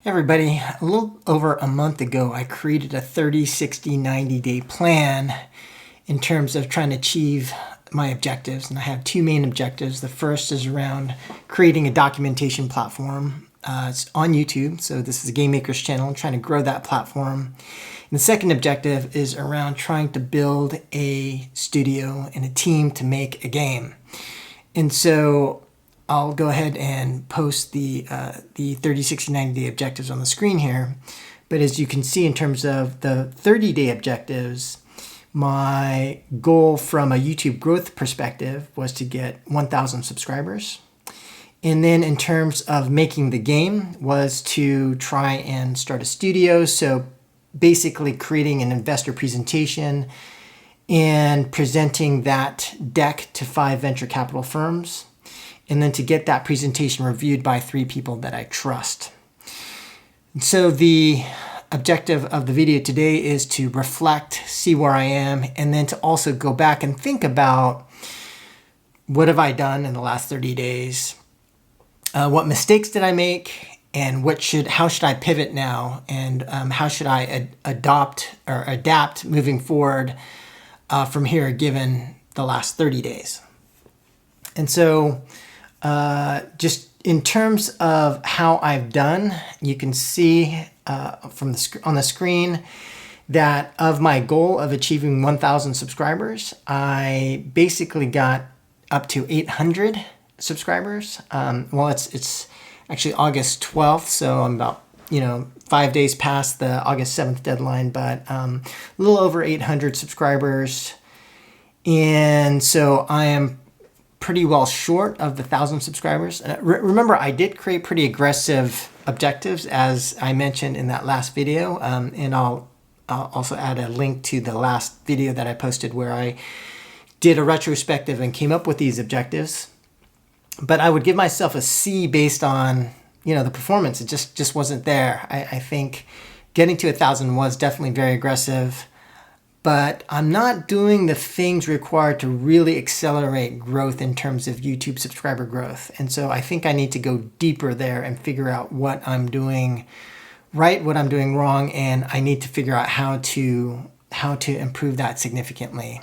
Hey everybody, a little over a month ago I created a 30, 60, 90-day plan in terms of trying to achieve my objectives, and I have two main objectives. The first is around creating a documentation platform. It's on YouTube, so this is a Gamemakers channel, trying to grow that platform. And the second objective is around trying to build a studio and a team to make a game. And so I'll go ahead and post the 30, 60, 90-day objectives on the screen here. But as you can see, in terms of the 30-day objectives, my goal from a YouTube growth perspective was to get 1,000 subscribers. And then in terms of making the game was to try and start a studio. So basically creating an investor presentation and presenting that deck to 5 venture capital firms, and then to get that presentation reviewed by 3 people that I trust. And so the objective of the video today is to reflect, see where I am, and then to also go back and think about what have I done in the last 30 days, what mistakes did I make, and how should I pivot now, and how should I adapt moving forward from here given the last 30 days. And so just in terms of how I've done, you can see on the screen that of my goal of achieving 1,000 subscribers, I basically got up to 800 subscribers. Well, it's actually August 12th, so I'm about 5 days past the August 7th deadline, but a little over 800 subscribers. And so I am pretty well short of the 1,000 subscribers. Remember, I did create pretty aggressive objectives, as I mentioned in that last video, and I'll also add a link to the last video that I posted where I did a retrospective and came up with these objectives. But I would give myself a C based on the performance. It just wasn't there. I think getting to 1,000 was definitely very aggressive, but I'm not doing the things required to really accelerate growth in terms of YouTube subscriber growth. And so I think I need to go deeper there and figure out what I'm doing right, what I'm doing wrong, and I need to figure out how to improve that significantly.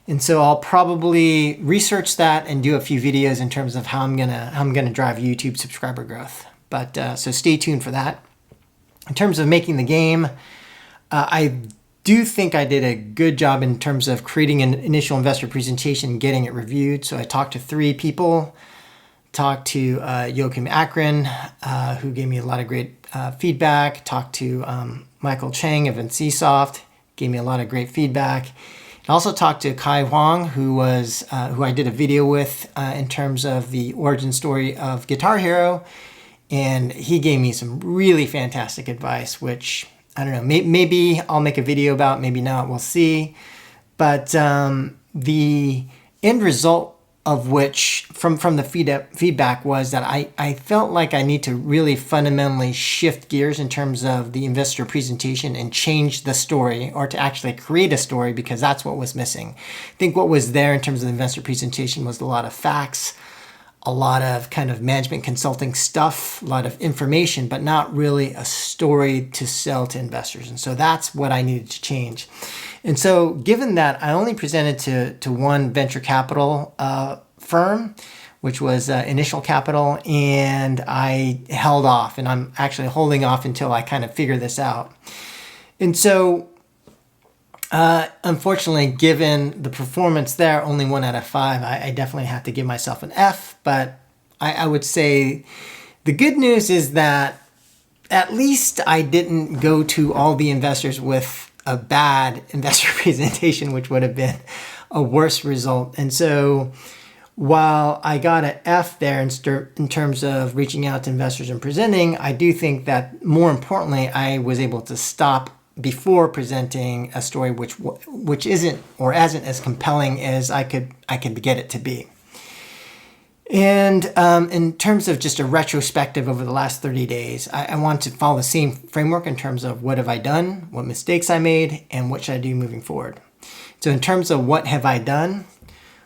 And so I'll probably research that and do a few videos in terms of how I'm gonna drive YouTube subscriber growth. But so stay tuned for that. In terms of making the game, I do think I did a good job in terms of creating an initial investor presentation and getting it reviewed. So I talked to 3 people, talked to Joachim Akron, who gave me a lot of great feedback, talked to Michael Chang of NCSoft, gave me a lot of great feedback. I also talked to Kai Huang, who I did a video with in terms of the origin story of Guitar Hero, and he gave me some really fantastic advice, which I don't know, maybe I'll make a video about, maybe not, we'll see. But the end result of which, from the feedback, was that I felt like I need to really fundamentally shift gears in terms of the investor presentation and change the story, or to actually create a story, because that's what was missing. I think what was there in terms of the investor presentation was a lot of facts, a lot of kind of management consulting stuff, a lot of information, but not really a story to sell to investors. And so that's what I needed to change. And so given that I only presented to one venture capital firm, which was Initial Capital, and I held off, and I'm actually holding off until I kind of figure this out. And so unfortunately, given the performance there, only 1 out of 5, I definitely have to give myself an F. But I would say the good news is that at least I didn't go to all the investors with a bad investor presentation, which would have been a worse result. And so while I got an F there in terms of reaching out to investors and presenting, I do think that more importantly, I was able to stop before presenting a story which isn't or isn't as compelling as I could get it to be. And in terms of just a retrospective over the last 30 days, I want to follow the same framework in terms of what have I done, what mistakes I made, and what should I do moving forward. So in terms of what have I done,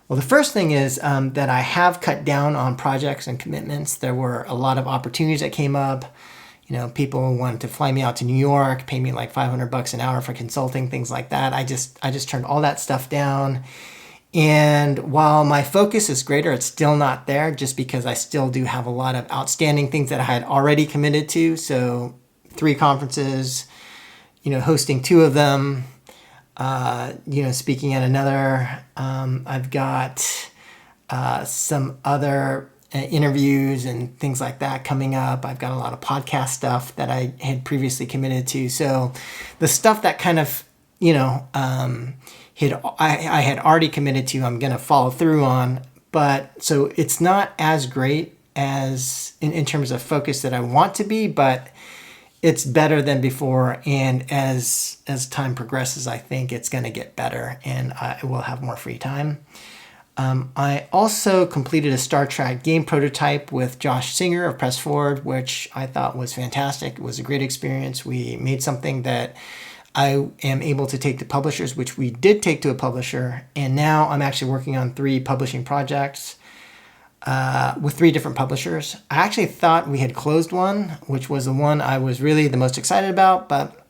well, the first thing is that I have cut down on projects and commitments. There were a lot of opportunities that came up. people wanted to fly me out to New York, pay me like $500 an hour for consulting, things like that. I just turned all that stuff down. And while my focus is greater, it's still not there, just because I still do have a lot of outstanding things that I had already committed to. So 3 conferences, hosting 2 of them, speaking at another. I've got some other interviews and things like that coming up. I've got a lot of podcast stuff that I had previously committed to. So the stuff that kind of, I had already committed to, I'm going to follow through on. But so it's not as great as in terms of focus that I want to be, but it's better than before. And as time progresses, I think it's going to get better and I will have more free time. I also completed a Star Trek game prototype with Josh Singer of Press Forward, which I thought was fantastic. It was a great experience. We made something that I am able to take to publishers, which we did take to a publisher. And now I'm actually working on 3 publishing projects with 3 different publishers. I actually thought we had closed one, which was the one I was really the most excited about, but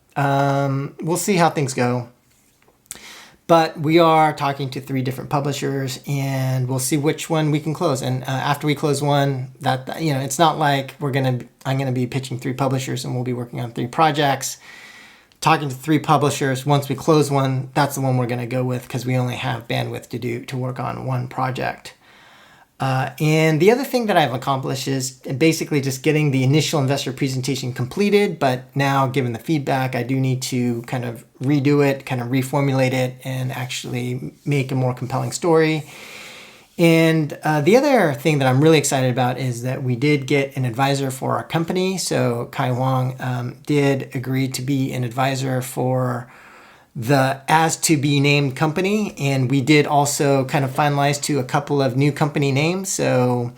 we'll see how things go. But we are talking to 3 different publishers, and we'll see which one we can close. And after we close one, it's not like I'm gonna be pitching 3 publishers and we'll be working on 3 projects. Talking to 3 publishers. Once we close one, that's the one we're gonna go with because we only have bandwidth to work on 1 project. And the other thing that I've accomplished is basically just getting the initial investor presentation completed, but now given the feedback, I do need to kind of redo it, kind of reformulate it, and actually make a more compelling story. And the other thing that I'm really excited about is that we did get an advisor for our company. So Kai Wong did agree to be an advisor for the as to be named company, and we did also kind of finalize to a couple of new company names. So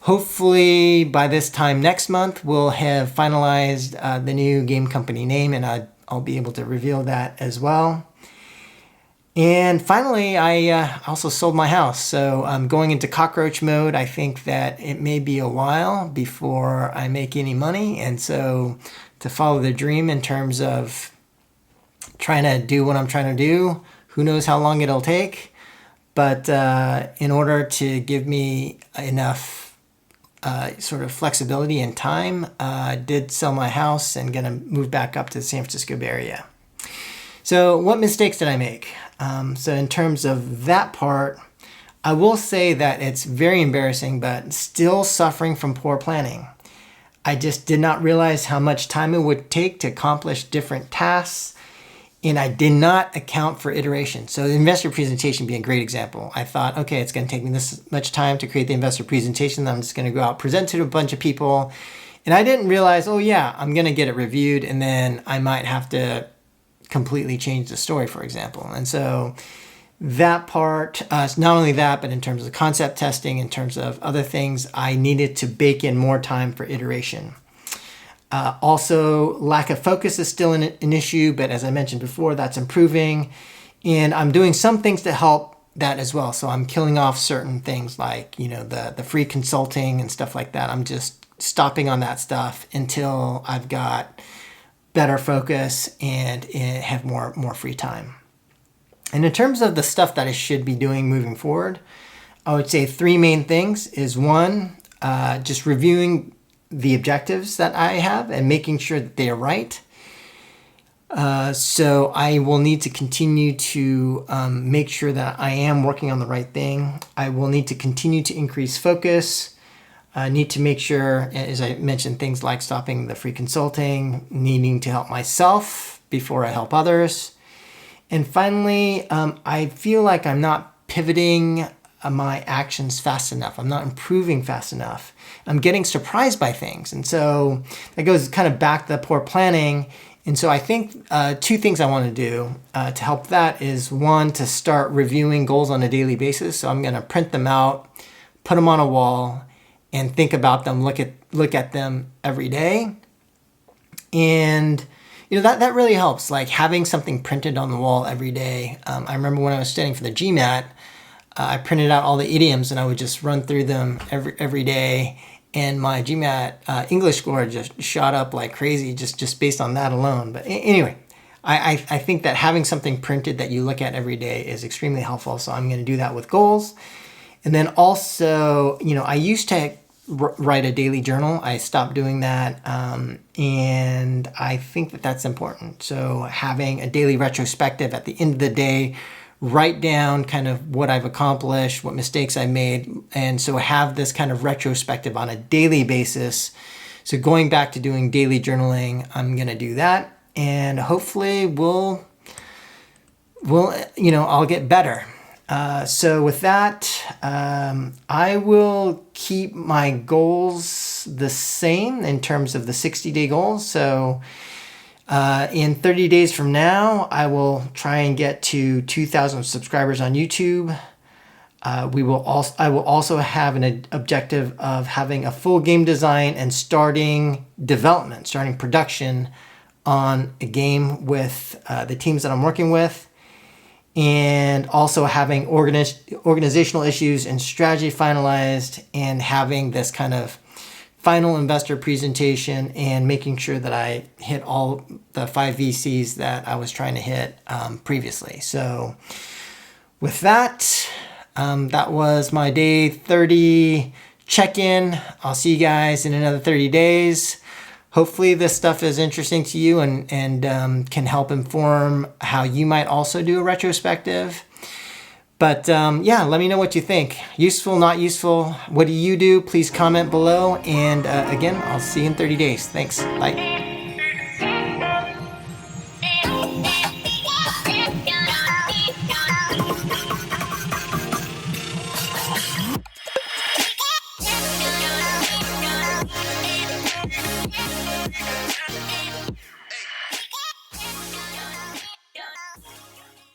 hopefully by this time next month we'll have finalized the new game company name, and I'll be able to reveal that as well. And finally, I also sold my house, so I'm going into cockroach mode. I think that it may be a while before I make any money, and so to follow the dream in terms of trying to do what I'm trying to do. Who knows how long it'll take, but in order to give me enough sort of flexibility and time, I did sell my house and gonna move back up to the San Francisco Bay Area. So what mistakes did I make? So in terms of that part, I will say that it's very embarrassing, but still suffering from poor planning. I just did not realize how much time it would take to accomplish different tasks, and I did not account for iteration. So the investor presentation would be a great example. I thought, okay, it's going to take me this much time to create the investor presentation. I'm just going to go out, present it to a bunch of people. And I didn't realize, oh yeah, I'm going to get it reviewed, and then I might have to completely change the story, for example. And so that part, not only that, but in terms of concept testing, in terms of other things, I needed to bake in more time for iteration. Also, lack of focus is still an issue, but as I mentioned before, that's improving. And I'm doing some things to help that as well. So I'm killing off certain things like, the free consulting and stuff like that. I'm just stopping on that stuff until I've got better focus and have more free time. And in terms of the stuff that I should be doing moving forward, I would say 3 main things is 1, just reviewing the objectives that I have and making sure that they are right. So I will need to continue to make sure that I am working on the right thing. I will need to continue to increase focus. I need to make sure, as I mentioned, things like stopping the free consulting, needing to help myself before I help others. And finally, I feel like I'm not pivoting my actions fast enough. I'm not improving fast enough. I'm getting surprised by things. And so that goes kind of back to the poor planning. And so I think 2 things I want to do to help that is 1, to start reviewing goals on a daily basis. So I'm going to print them out, put them on a wall, and think about them, look at them every day. And that really helps, like having something printed on the wall every day. I remember when I was studying for the GMAT, I printed out all the idioms and I would just run through them every day and my GMAT English score just shot up like crazy just based on that alone. But anyway, I think that having something printed that you look at every day is extremely helpful. So I'm going to do that with goals. And then also, I used to write a daily journal. I stopped doing that. And I think that that's important. So having a daily retrospective at the end of the day, write down kind of what I've accomplished, what mistakes I made. And so have this kind of retrospective on a daily basis. So going back to doing daily journaling, I'm going to do that. And hopefully I'll get better. So with that, I will keep my goals the same in terms of the 60-day goals. So in 30 days from now, I will try and get to 2,000 subscribers on YouTube. I will also have an objective of having a full game design and starting production on a game with the teams that I'm working with, and also having organizational issues and strategy finalized, and having this kind of final investor presentation, and making sure that I hit all the 5 VCs that I was trying to hit previously. So with that, that was my day 30 check-in. I'll see you guys in another 30 days. Hopefully this stuff is interesting to you and can help inform how you might also do a retrospective. But yeah, let me know what you think. Useful, not useful? What do you do? Please comment below. And again, I'll see you in 30 days. Thanks. Bye.